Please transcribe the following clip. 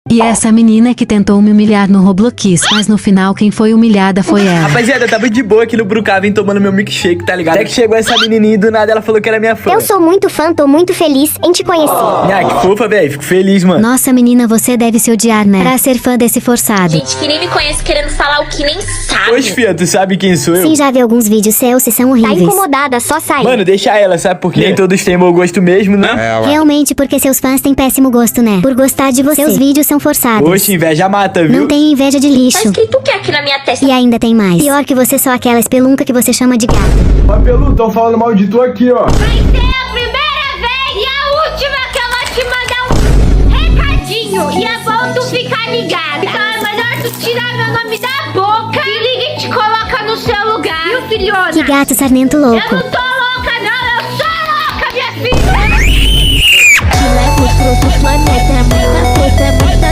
E essa menina que tentou me humilhar no Roblox, mas no final quem foi humilhada foi ela. Rapaziada, eu tava de boa aqui no Brookhaven tomando meu milkshake, tá ligado? Até que chegou essa menininha e do nada ela falou que era minha fã. Eu sou muito fã, tô muito feliz em te conhecer. Ah, que fofa, velho. Fico feliz, mano. Nossa, menina, você deve se odiar, né? Pra ser fã desse forçado. Gente que nem me conhece querendo falar o que nem sabe. Oxe, fia, tu sabe quem sou eu? Sim, já vi alguns vídeos seus e são Tá horríveis. Tá incomodada, só sair. Mano, deixa ela, sabe por quê? Nem todos têm mau gosto mesmo, né? Realmente, porque seus fãs têm péssimo gosto, né? Por gostar de você. Seus vídeos são forçados. Oxe, inveja mata, viu? Não tem inveja de Tá lixo. escrito o que aqui na minha testa? E ainda tem mais. Pior que você, só aquela espelunca que você chama de gato. Ó, Pelu, tão falando mal de tu aqui, ó. Vai ser a primeira vez e a última que eu vou te mandar um recadinho. E é bom tu ficar ligada. Então é melhor tu tirar meu nome da boca. Se liga e te coloca no seu lugar. Viu, filhona? Que gato sarnento louco. Eu não tô louca, não. Eu sou louca, minha filha. Te levo pro outro planeta, muita coisa, muita